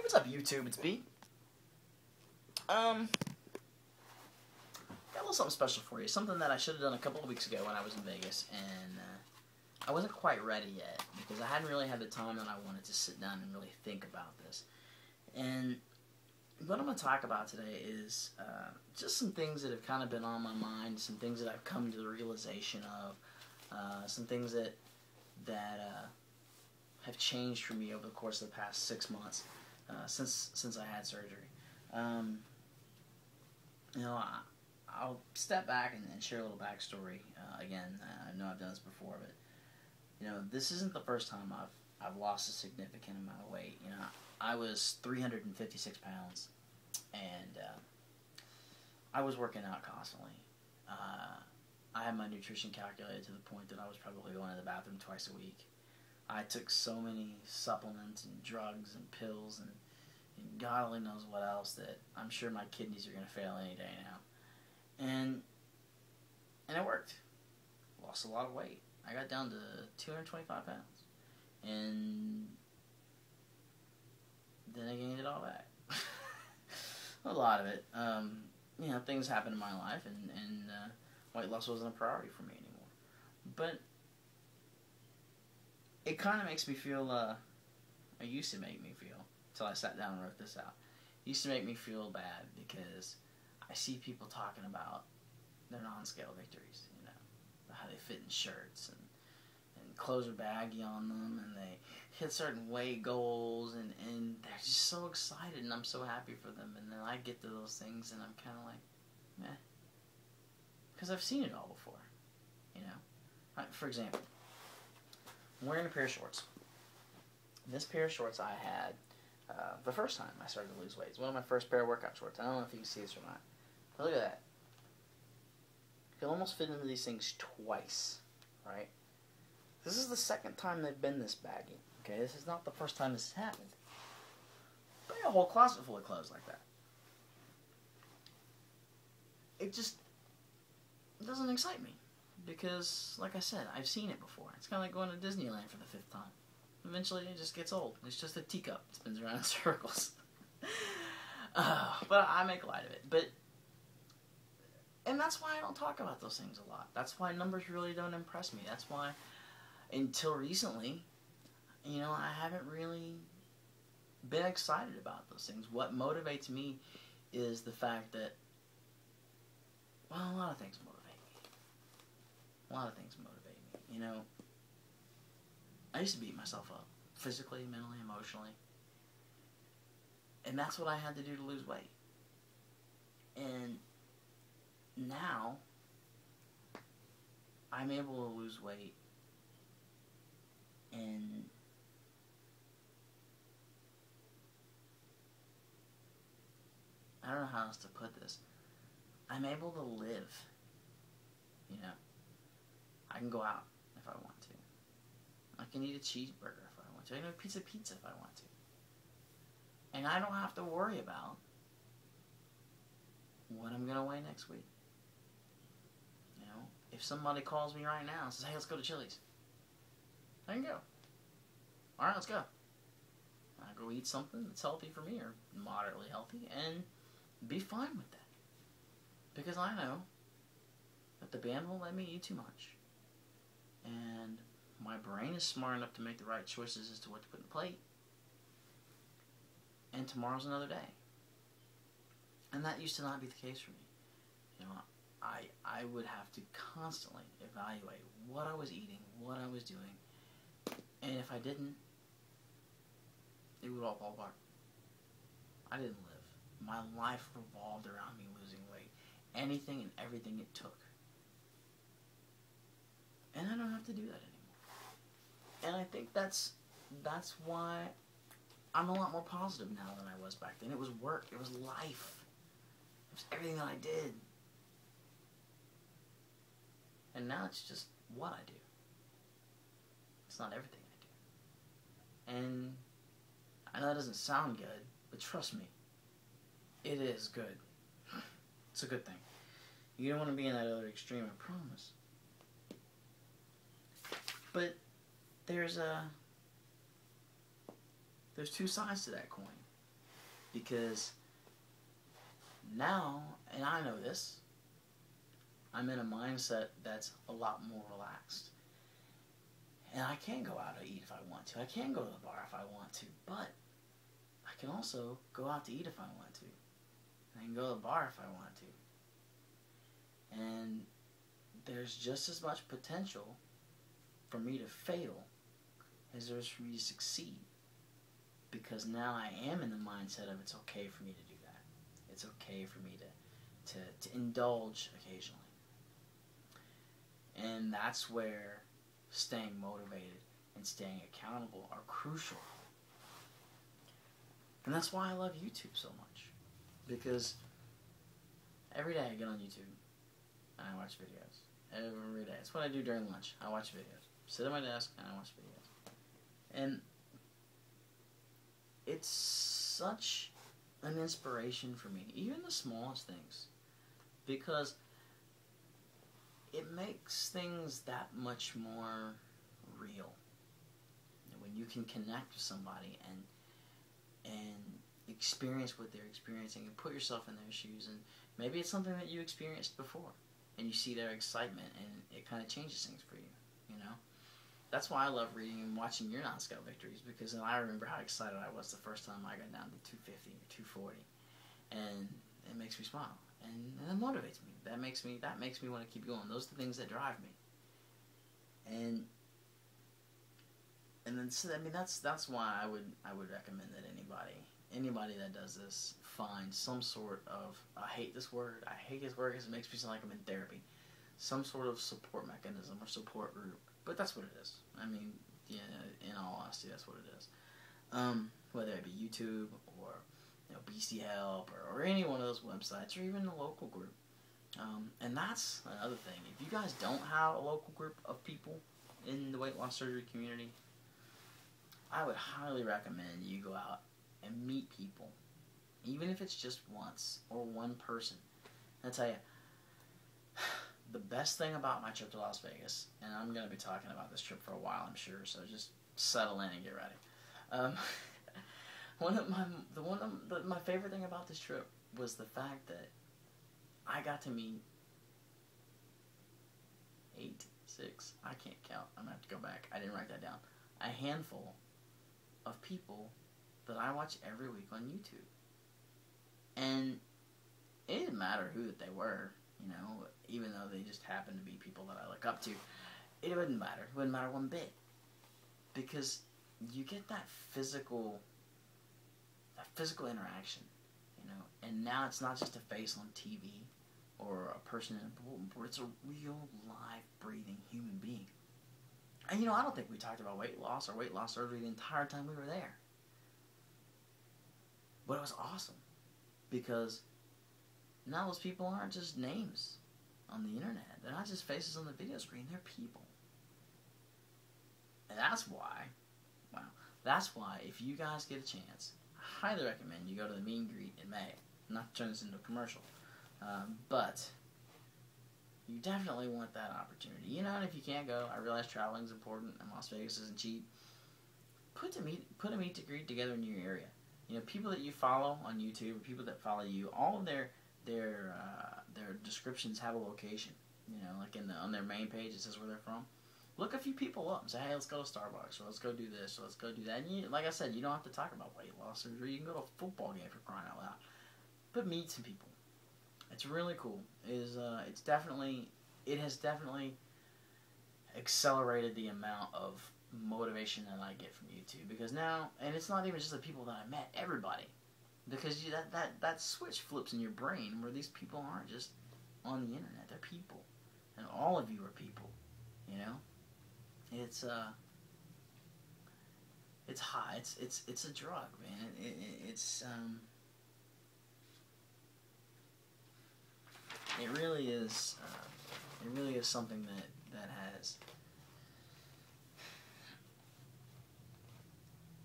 What's up, YouTube? It's B. Got a little something special for you. Something that I should have done a couple of weeks ago when I was in Vegas, and I wasn't quite ready yet because I hadn't really had the time that I wanted to sit down and really think about this. And what I'm going to talk about today is just some things that have kind of been on my mind, some things that I've come to the realization of, some things that have changed for me over the course of the past 6 months since I had surgery. I'll step back and share a little backstory. Again, I know I've done this before, but this isn't the first time I've lost a significant amount of weight. I was 356 pounds, and I was working out constantly. I had my nutrition calculated to the point that I was probably going to the bathroom twice a week. I took so many supplements and drugs and pills and God only knows what else that I'm sure my kidneys are going to fail any day now. And it worked. Lost a lot of weight. I got down to 225 pounds. And then I gained it all back. A lot of it. Things happened in my life, and weight loss wasn't a priority for me anymore. But it kind of makes me feel, it used to make me feel, until I sat down and wrote this out, it used to make me feel bad because I see people talking about their non-scale victories, how they fit in shirts, and clothes are baggy on them, and they hit certain weight goals, and they're just so excited, and I'm so happy for them, and then I get to those things, and I'm kind of like, meh, because I've seen it all before, For example, I'm wearing a pair of shorts. This pair of shorts I had the first time I started to lose weight. It's one of my first pair of workout shorts. I don't know if you can see this or not. But look at that. You can almost fit into these things twice, right? This is the second time they've been this baggy. Okay, this is not the first time this has happened. But I got a whole closet full of clothes like that. It doesn't excite me. Because, like I said, I've seen it before. It's kind of like going to Disneyland for the 5th time. Eventually, it just gets old. It's just a teacup. It spins around in circles. But I make light of it. And that's why I don't talk about those things a lot. That's why numbers really don't impress me. That's why, until recently, I haven't really been excited about those things. What motivates me is the fact that, a lot of things motivate me. A lot of things motivate me. I used to beat myself up, physically, mentally, emotionally. And that's what I had to do to lose weight. And now, I'm able to lose weight, and I don't know how else to put this. I'm able to live. I can go out if I want to. I can eat a cheeseburger if I want to. I can eat a pizza if I want to. And I don't have to worry about what I'm going to weigh next week. If somebody calls me right now and says, hey, let's go to Chili's, I can go. Alright, let's go. I go eat something that's healthy for me, or moderately healthy, and be fine with that. Because I know that the band won't let me eat too much. And my brain is smart enough to make the right choices as to what to put in the plate. And tomorrow's another day. And that used to not be the case for me. I would have to constantly evaluate what I was eating, what I was doing. And if I didn't, it would all fall apart. I didn't live. My life revolved around me losing weight. Anything and everything it took. And I don't have to do that anymore. And I think that's why I'm a lot more positive now than I was back then. It was work. It was life. It was everything that I did. And now it's just what I do. It's not everything I do. And I know that doesn't sound good, but trust me, it is good. It's a good thing. You don't want to be in that other extreme, I promise. But there's two sides to that coin. Because now, and I know this, I'm in a mindset that's a lot more relaxed. And I can go out to eat if I want to. I can go to the bar if I want to. But I can also go out to eat if I want to. I can go to the bar if I want to. And there's just as much potential for me to fail as there is for me to succeed. Because now I am in the mindset of it's okay for me to do that. It's okay for me to indulge occasionally. And that's where staying motivated and staying accountable are crucial. And that's why I love YouTube so much. Because every day I get on YouTube and I watch videos. Every day. That's what I do during lunch. I watch videos. Sit at my desk and I watch videos. And it's such an inspiration for me, even the smallest things. Because it makes things that much more real. When you can connect with somebody and experience what they're experiencing and put yourself in their shoes, and maybe it's something that you experienced before and you see their excitement and it kind of changes things for you, you know? That's why I love reading and watching your non-scale victories, because I remember how excited I was the first time I got down to 250 or 240, and it makes me smile. And it motivates me. That makes me want to keep going. Those are the things that drive me. And then so, I mean that's why I would recommend that anybody that does this find some sort of, I hate this word because it makes me sound like I'm in therapy, some sort of support mechanism or support group. But that's what it is. I mean, yeah, in all honesty, that's what it is. Whether it be YouTube or BC Help or any one of those websites, or even a local group. And that's another thing. If you guys don't have a local group of people in the weight loss surgery community, I would highly recommend you go out and meet people, even if it's just once or one person. I'll tell you, the best thing about my trip to Las Vegas, and I'm going to be talking about this trip for a while, I'm sure, so just settle in and get ready. My favorite thing about this trip was the fact that I got to meet I can't count, I'm going to have to go back, I didn't write that down, a handful of people that I watch every week on YouTube. And it didn't matter who they were, even though they just happened to be people that I look up to. It wouldn't matter. It wouldn't matter one bit. Because you get that physical interaction, and now it's not just a face on TV or a person in a bulletin, it's a real, live, breathing human being. And I don't think we talked about weight loss or weight loss surgery the entire time we were there. But it was awesome, because now those people aren't just names on the internet. They're not just faces on the video screen. They're people. And that's why, if you guys get a chance, I highly recommend you go to the meet and greet in May. Not to turn this into a commercial. But you definitely want that opportunity. And if you can't go, I realize traveling is important and Las Vegas isn't cheap. Put a meet to greet together in your area. People that you follow on YouTube, or people that follow you, all of their descriptions have a location. Like on their main page, it says where they're from. Look a few people up and say, hey, let's go to Starbucks, or let's go do this, or let's go do that. And like I said, you don't have to talk about weight loss surgery. You can go to a football game for crying out loud. But meet some people. It's really cool. It has definitely accelerated the amount of motivation that I get from YouTube, because now, and it's not even just the people that I met, everybody, because that switch flips in your brain where these people aren't just on the internet, they're people, and all of you are people. It's high. It's a drug, man. It really is. It really is something that has.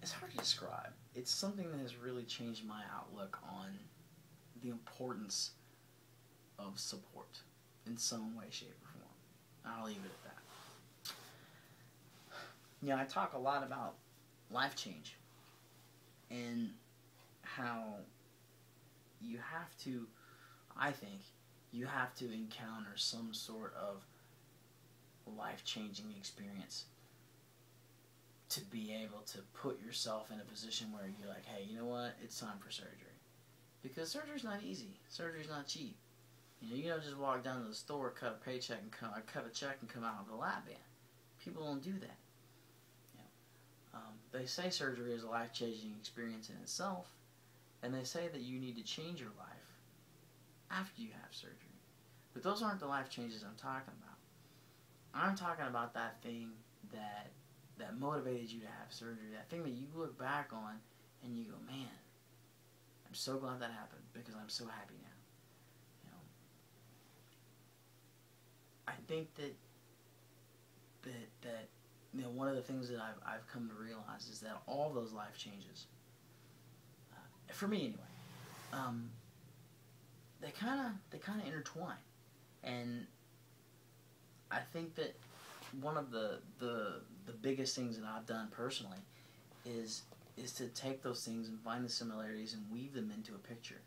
It's hard to describe. It's something that has really changed my outlook on the importance of support in some way, shape, or form. I'll leave it at that. I talk a lot about life change and how you have to, I think, you have to encounter some sort of life-changing experience to be able to put yourself in a position where you're like, hey, you know what? It's time for surgery. Because surgery's not easy. Surgery's not cheap. You don't just walk down to the store, cut a check and come out with a Lapband. People don't do that. They say surgery is a life-changing experience in itself, and they say that you need to change your life after you have surgery. But those aren't the life changes I'm talking about. I'm talking about that thing that motivated you to have surgery, that thing that you look back on and you go, man, I'm so glad that happened because I'm so happy now. I think that one of the things that I've come to realize is that all those life changes, for me anyway, they kind of intertwine, and I think that one of the biggest things that I've done personally is to take those things and find the similarities and weave them into a picture,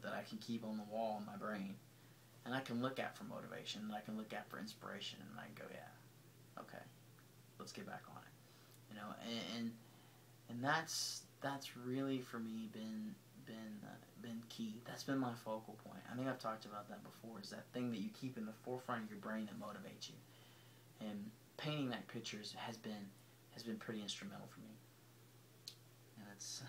that I can keep on the wall in my brain, and I can look at for motivation, and I can look at for inspiration, and I can go, yeah, okay, let's get back on it, and that's really for me been key. That's been my focal point. I think I've talked about that before. Is that thing that you keep in the forefront of your brain that motivates you, and painting that picture has been pretty instrumental for me. And it's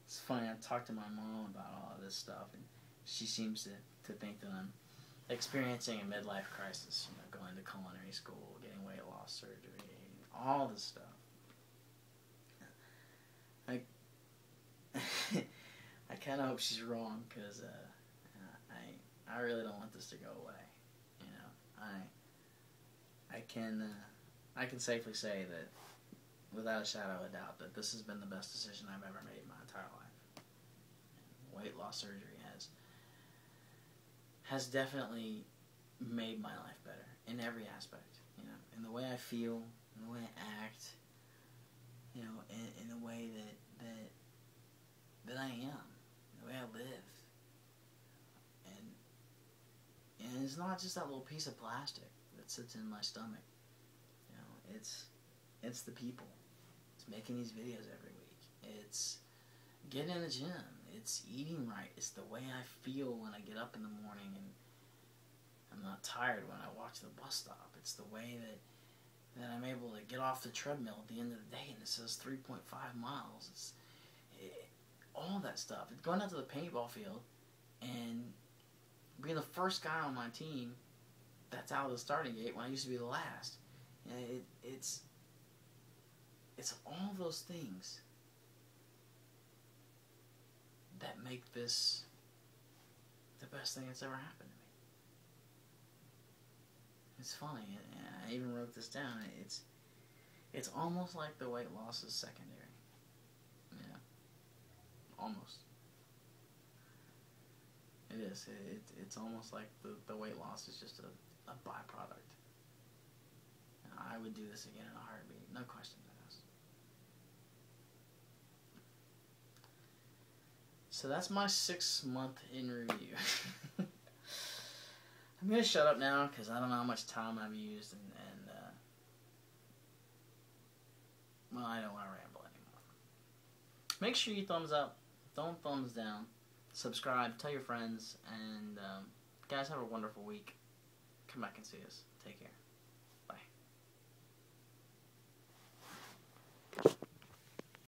funny. I've talked to my mom about all of this stuff, and she seems to think that I'm experiencing a midlife crisis. Going to culinary school, getting weight loss surgery, all this stuff. I kind of hope she's wrong, because I really don't want this to go away. I can safely say that, without a shadow of a doubt, that this has been the best decision I've ever made in my entire life. And weight loss surgery has definitely made my life better in every aspect. In the way I feel, in the way I act, in the way that I am, the way I live. And it's not just that little piece of plastic that sits in my stomach. It's the people. It's making these videos every week. It's getting in the gym. It's eating right. It's the way I feel when I get up in the morning and I'm not tired when I walk to the bus stop. It's the way that I'm able to get off the treadmill at the end of the day and it says 3.5 miles. All that stuff. It's going out to the paintball field and being the first guy on my team that's out of the starting gate when I used to be the last. It's all those things that make this the best thing that's ever happened to me. It's funny, and I even wrote this down. It's almost like the weight loss is secondary. Almost. It is. It's almost like the weight loss is just a byproduct. And I would do this again in a heartbeat. No questions asked. So that's my 6-month in review. I'm going to shut up now because I don't know how much time I've used and well, I don't want to ramble anymore. Make sure you thumbs up. Don't thumbs down. Subscribe. Tell your friends. And guys, have a wonderful week. Come back and see us. Take care.